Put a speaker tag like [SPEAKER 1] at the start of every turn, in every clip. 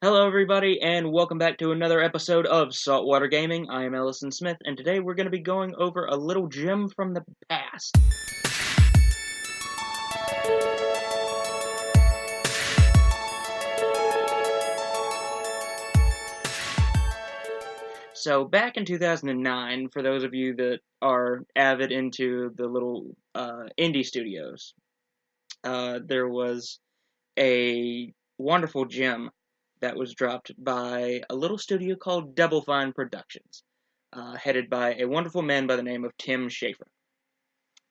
[SPEAKER 1] Hello, everybody, and welcome back to another episode of Saltwater Gaming. I am Ellison Smith, and today we're going to be going over a little gem from the past. So, back in 2009, for those of you that are avid into the little indie studios, there was a wonderful gem that was dropped by a little studio called Double Fine Productions, headed by a wonderful man by the name of Tim Schafer.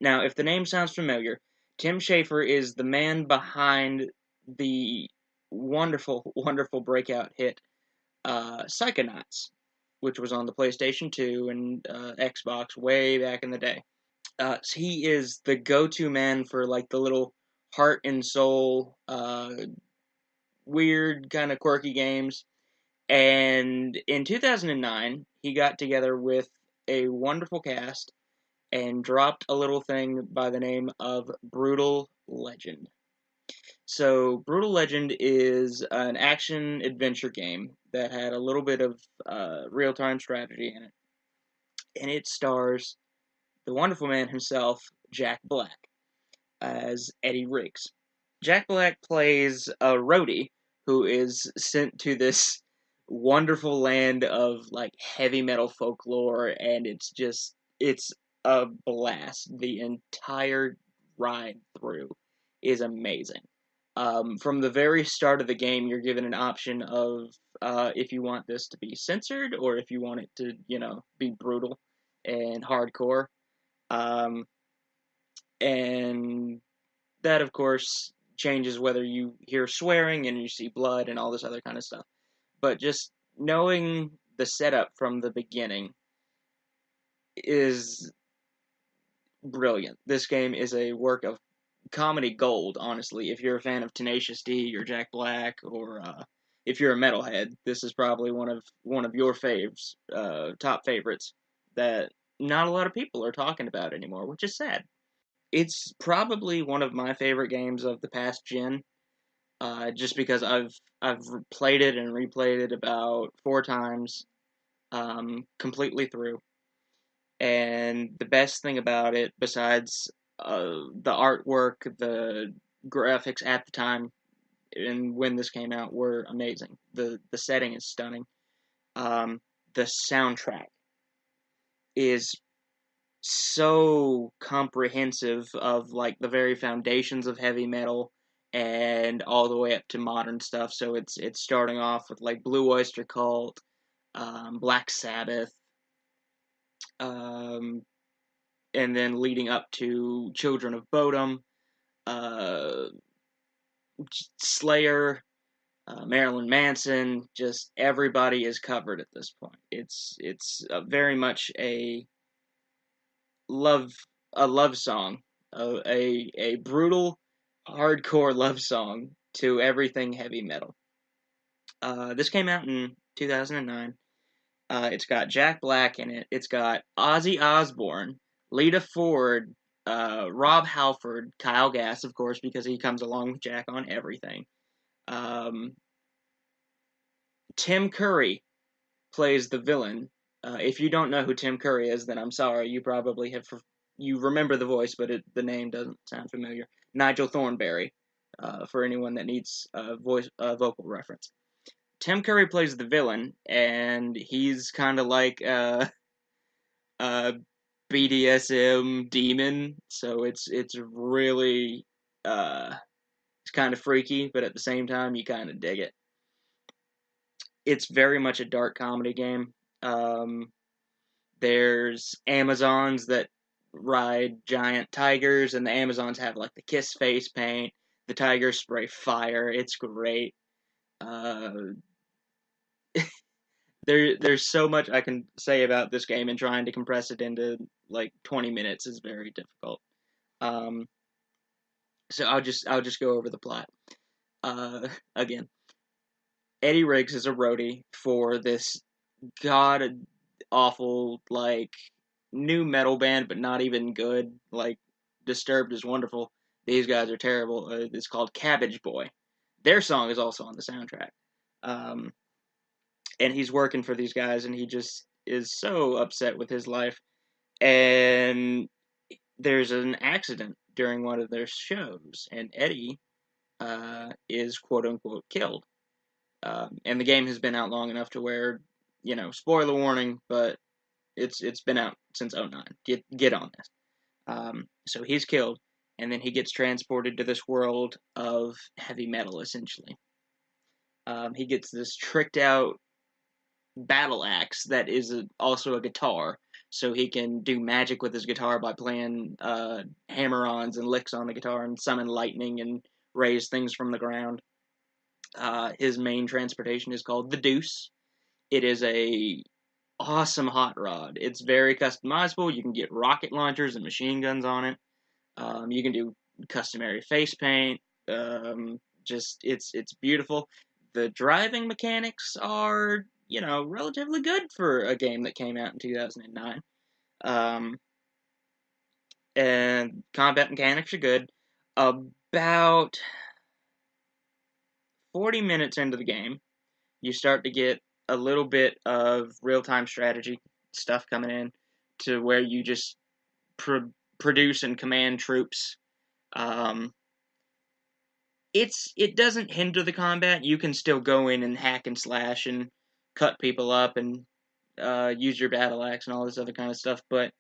[SPEAKER 1] Now, if the name sounds familiar, Tim Schafer is the man behind the wonderful, wonderful breakout hit Psychonauts, which was on the PlayStation 2 and Xbox way back in the day. So he is the go-to man for like the little heart and soul, weird kind of quirky games. And in 2009, he got together with a wonderful cast and dropped a little thing by the name of Brütal Legend. So, Brütal Legend is an action adventure game that had a little bit of real time strategy in it. And it stars the wonderful man himself, Jack Black, as Eddie Riggs. Jack Black plays a roadie who is sent to this wonderful land of like heavy metal folklore, and it's a blast. The entire ride through is amazing. From the very start of the game, you're given an option of if you want this to be censored or if you want it to, be brutal and hardcore. Um, and that, of course, changes whether you hear swearing and you see blood and all this other kind of stuff. But just knowing the setup from the beginning is brilliant. This game is a work of comedy gold, honestly. If you're a fan of Tenacious D or Jack Black, or if you're a metalhead, this is probably one of your faves, top favorites that not a lot of people are talking about anymore, which is sad. It's probably one of my favorite games of the past gen, just because I've played it and replayed it about 4 times, completely through. And the best thing about it, besides the artwork, the graphics at the time and when this came out were amazing. The setting is stunning. The soundtrack is so comprehensive of like the very foundations of heavy metal and all the way up to modern stuff. So it's starting off with like Blue Oyster Cult, Black Sabbath, um, and then leading up to Children of Bodom, uh, Slayer, Marilyn Manson. Just everybody is covered at this point. It's very much love a love song, a brutal, hardcore love song to everything heavy metal. This came out in 2009. It's got Jack Black in it. It's got Ozzy Osbourne, Lita Ford, Rob Halford, Kyle Gass, of course, because he comes along with Jack on everything. Um, Tim Curry plays the villain. If you don't know who Tim Curry is, then I'm sorry. You probably you remember the voice, but the name doesn't sound familiar. Nigel Thornberry, for anyone that needs vocal reference. Tim Curry plays the villain, and he's kind of like a BDSM demon. So it's really it's kind of freaky, but at the same time, you kind of dig it. It's very much a dark comedy game. Um, there's Amazons that ride giant tigers, and the Amazons have like the kiss face paint. The tigers spray fire. It's great. Uh, there's so much I can say about this game, and trying to compress it into like 20 minutes is very difficult. Um, so I'll just go over the plot. Again, Eddie Riggs is a roadie for this god awful like new metal band, but not even good. Like Disturbed is wonderful. These guys are terrible. It's called Cabbage Boy. Their song is also on the soundtrack. Um, and he's working for these guys, and he just is so upset with his life. And there's an accident during one of their shows, and Eddie is quote unquote killed. And the game has been out long enough to where, spoiler warning, but it's been out since '09. Get on this. So he's killed, and then he gets transported to this world of heavy metal, essentially. He gets this tricked out battle axe that is also a guitar, so he can do magic with his guitar by playing hammer-ons and licks on the guitar and summon lightning and raise things from the ground. His main transportation is called the Deuce. It is a awesome hot rod. It's very customizable. You can get rocket launchers and machine guns on it. You can do customary face paint. It's beautiful. The driving mechanics are, relatively good for a game that came out in 2009. And combat mechanics are good. About 40 minutes into the game, you start to get a little bit of real-time strategy stuff coming in to where you just produce and command troops. It doesn't hinder the combat. You can still go in and hack and slash and cut people up and use your battle axe and all this other kind of stuff, but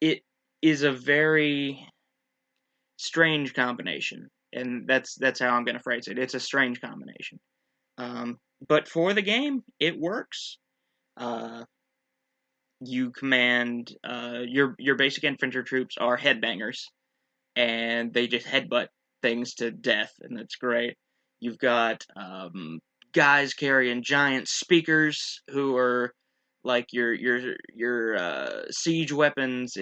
[SPEAKER 1] it is a very strange combination, and that's how I'm going to phrase it. It's a strange combination. But for the game, it works. You command your basic infantry troops are headbangers, and they just headbutt things to death, and that's great. You've got guys carrying giant speakers who are like your siege weapons.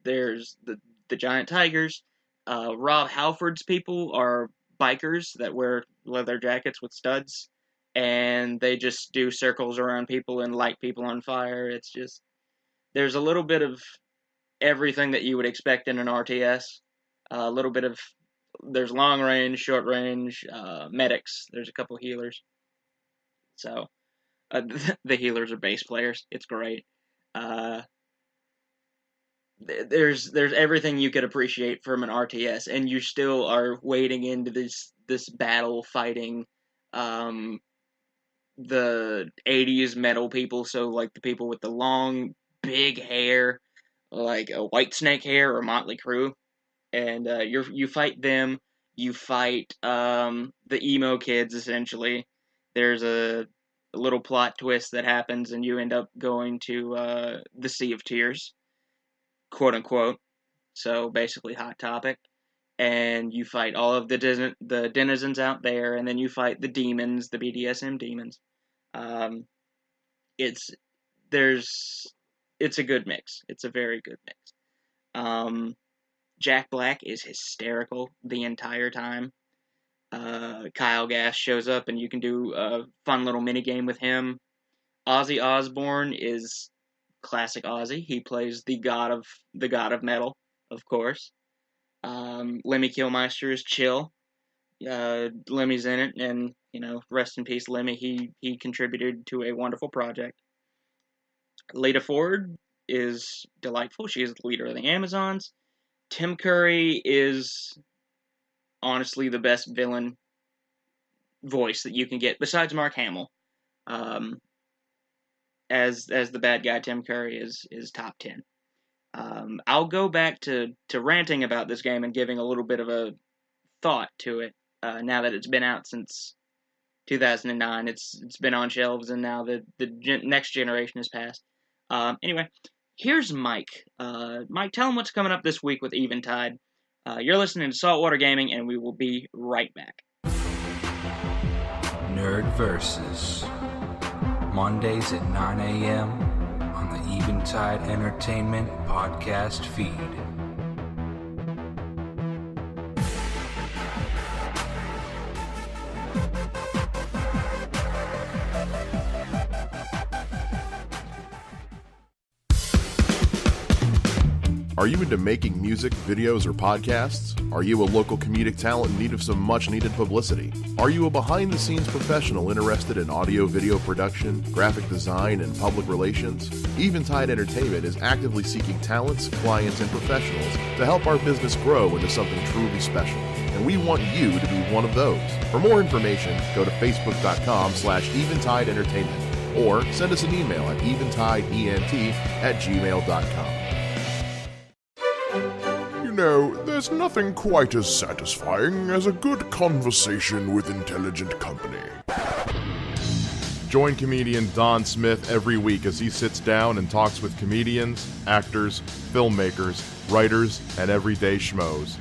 [SPEAKER 1] There's the giant tigers. Rob Halford's people are bikers that wear leather jackets with studs, and they just do circles around people and light people on fire. It's just, there's a little bit of everything that you would expect in an RTS. A little bit of, there's long range, short range, medics. There's a couple healers. So, the healers are bass players. It's great. There's everything you could appreciate from an RTS, and you still are wading into this battle fighting the 80s metal people, so like the people with the long, big hair, like a Whitesnake hair or Motley Crue, and you fight them. You fight the emo kids, essentially. There's a little plot twist that happens, and you end up going to the Sea of Tears, quote unquote. So basically, Hot Topic. And you fight all of the denizens out there, and then you fight the demons, the BDSM demons. It's a good mix. It's a very good mix. Jack Black is hysterical the entire time. Kyle Gass shows up, and you can do a fun little mini game with him. Ozzy Osbourne is classic Ozzy. He plays the god of metal, of course. Lemmy Kilmister is chill. Lemmy's in it, and rest in peace, Lemmy. He contributed to a wonderful project. Lita Ford is delightful. She is the leader of the Amazons. Tim Curry is honestly the best villain voice that you can get, besides Mark Hamill. As the bad guy, Tim Curry is top 10. I'll go back to ranting about this game and giving a little bit of a thought to it. Now that it's been out since 2009, it's been on shelves, and now the next generation has passed. Anyway, here's Mike. Mike, tell him what's coming up this week with Eventide. You're listening to Saltwater Gaming, and we will be right back.
[SPEAKER 2] Nerd Versus. Mondays at 9 a.m. on the Eventide Entertainment podcast feed.
[SPEAKER 3] Are you into making music, videos, or podcasts? Are you a local comedic talent in need of some much-needed publicity? Are you a behind-the-scenes professional interested in audio-video production, graphic design, and public relations? Eventide Entertainment is actively seeking talents, clients, and professionals to help our business grow into something truly special. And we want you to be one of those. For more information, go to facebook.com/Eventide Entertainment or send us an email at eventideent@gmail.com.
[SPEAKER 4] You know, there's nothing quite as satisfying as a good conversation with intelligent company.
[SPEAKER 3] Join comedian Don Smith every week as he sits down and talks with comedians, actors, filmmakers, writers, and everyday schmoes.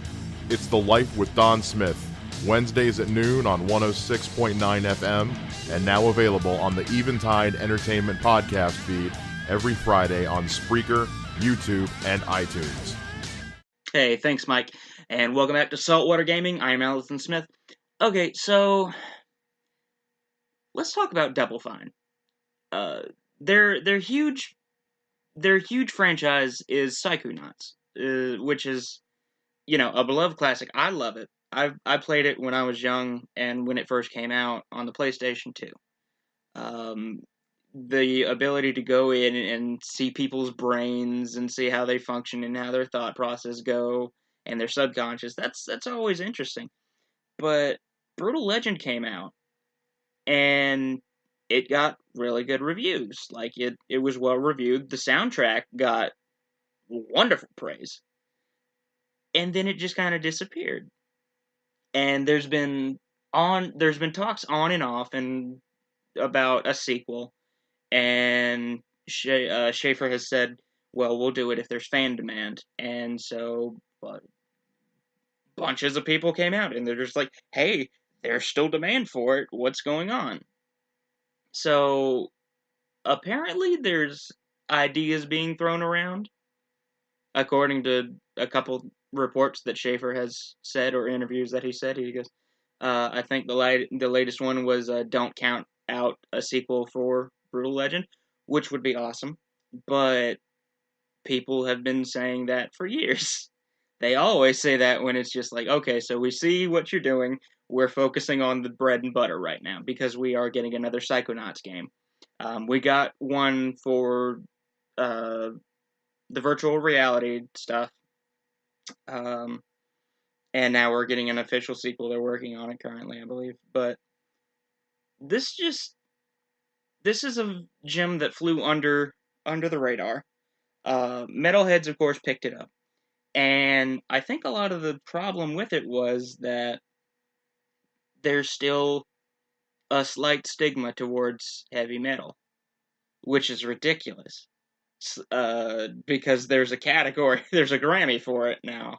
[SPEAKER 3] It's The Life with Don Smith, Wednesdays at noon on 106.9 FM, and now available on the Eventide Entertainment podcast feed every Friday on Spreaker, YouTube, and iTunes.
[SPEAKER 1] Hey, thanks, Mike, and welcome back to Saltwater Gaming. I am Ellison Smith. Okay, so let's talk about Double Fine. Their huge franchise is Psychonauts, which is, you know, a beloved classic. I love it. I played it when I was young and when it first came out on the PlayStation 2. The ability to go in and see people's brains and see how they function and how their thought process go and their subconscious, that's always interesting. But Brütal Legend came out and it got really good reviews. Like, it was well reviewed. The soundtrack got wonderful praise. And then it just kind of disappeared. And there's been talks on and off and about a sequel. And Schaefer has said, well, we'll do it if there's fan demand. And so bunches of people came out, and they're just like, hey, there's still demand for it. What's going on? So apparently there's ideas being thrown around, according to a couple reports that Schaefer has said, or interviews that he said. He goes, I think the latest one was don't count out a sequel for Brütal Legend, which would be awesome, but people have been saying that for years. They always say that when it's just like, okay, so we see what you're doing, we're focusing on the bread and butter right now, because we are getting another Psychonauts game. We got one for the virtual reality stuff, and now we're getting an official sequel. They're working on it currently, I believe, but this is a gem that flew under the radar. Metalheads, of course, picked it up. And I think a lot of the problem with it was that there's still a slight stigma towards heavy metal, which is ridiculous. Because there's a category, there's a Grammy for it now.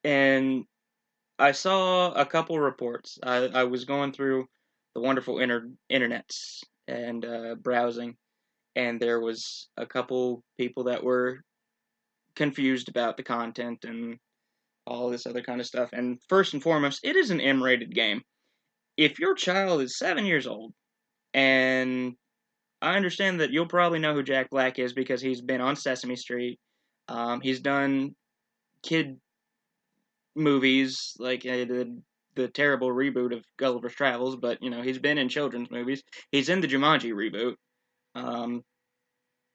[SPEAKER 1] And I saw a couple reports. I was going through the wonderful internets and browsing, and there was a couple people that were confused about the content and all this other kind of stuff. And first and foremost, it is an M-rated game. If your child is 7 years old, and I understand that you'll probably know who Jack Black is because he's been on Sesame Street. He's done kid movies, like the terrible reboot of Gulliver's Travels, but, you know, he's been in children's movies. He's in the Jumanji reboot.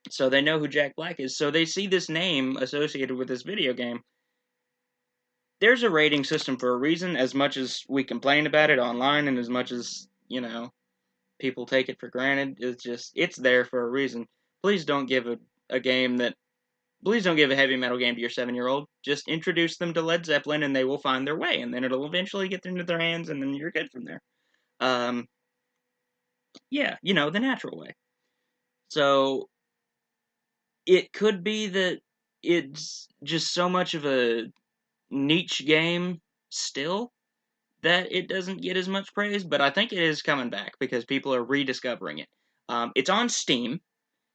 [SPEAKER 1] So they know who Jack Black is. So they see this name associated with this video game. There's a rating system for a reason, as much as we complain about it online and as much as, you know, people take it for granted. It's there for a reason. Please don't give Please don't give a heavy metal game to your 7-year-old. Just introduce them to Led Zeppelin and they will find their way, and then it'll eventually get into their hands, and then you're good from there. Yeah, you know, the natural way. So it could be that it's just so much of a niche game still that it doesn't get as much praise, but I think it is coming back because people are rediscovering it. It's on Steam,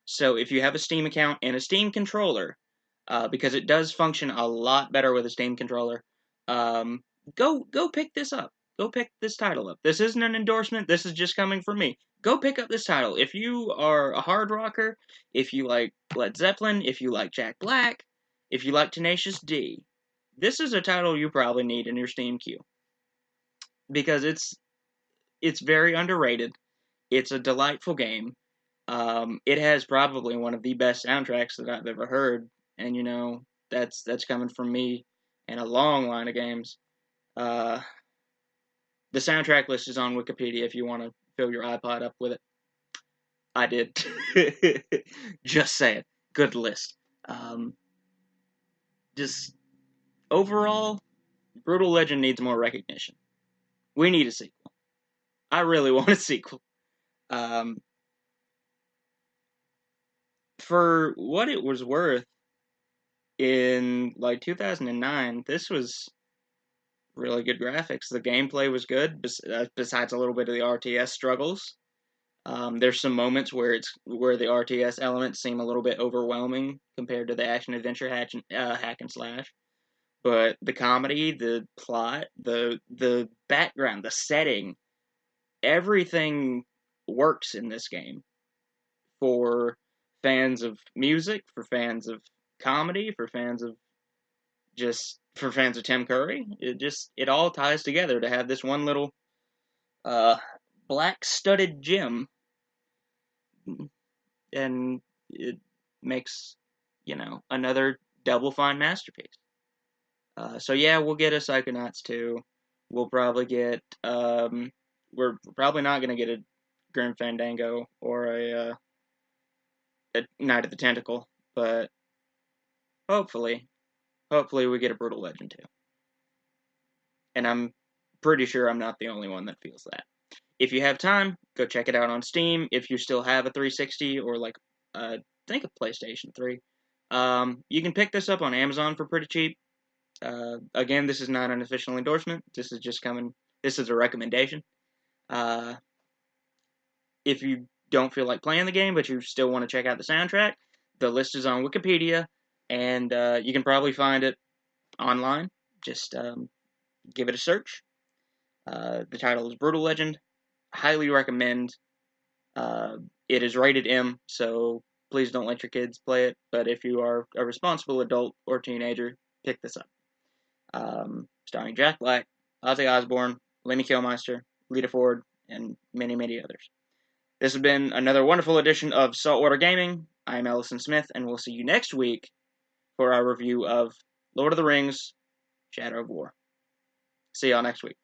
[SPEAKER 1] so if you have a Steam account and a Steam controller, because it does function a lot better with a Steam controller, go pick this up. go pick this title up. This isn't an endorsement. This is just coming from me. Go pick up this title. If you are a hard rocker, if you like Led Zeppelin, if you like Jack Black, if you like Tenacious D, this is a title you probably need in your Steam queue. Because it's very underrated. It's a delightful game. It has probably one of the best soundtracks that I've ever heard, and that's coming from me and a long line of games. The soundtrack list is on Wikipedia if you want to fill your iPod up with it. I did. Just saying. Good list. Just overall, Brütal Legend needs more recognition. We need a sequel. I really want a sequel. For what it was worth, in 2009, this was really good graphics. The gameplay was good, besides a little bit of the RTS struggles. There's some moments where the RTS elements seem a little bit overwhelming compared to the action adventure hack and slash. But the comedy, the plot, the background, the setting, everything works in this game for fans of music, for fans of comedy, for fans of Tim Curry. It all ties together to have this one little black studded gem, and it makes another Double Fine masterpiece. So yeah, we'll get a Psychonauts 2. We'll probably get we're probably not gonna get a Grim Fandango or a Night of the Tentacle, but hopefully we get a Brütal Legend 2. And I'm pretty sure I'm not the only one that feels that. If you have time, go check it out on Steam. If you still have a 360 or I think a PlayStation 3, you can pick this up on Amazon for pretty cheap. Again, this is not an official endorsement. This is a recommendation. If you don't feel like playing the game, but you still want to check out the soundtrack, the list is on Wikipedia, and you can probably find it online. Just give it a search. The title is Brütal Legend. Highly recommend. It is rated M, so please don't let your kids play it. But if you are a responsible adult or teenager, pick this up. Starring Jack Black, Ozzy Osbourne, Lemmy Kilmister, Lita Ford, and many, many others. This has been another wonderful edition of Saltwater Gaming. I'm Ellison Smith, and we'll see you next week for our review of Lord of the Rings, Shadow of War. See y'all next week.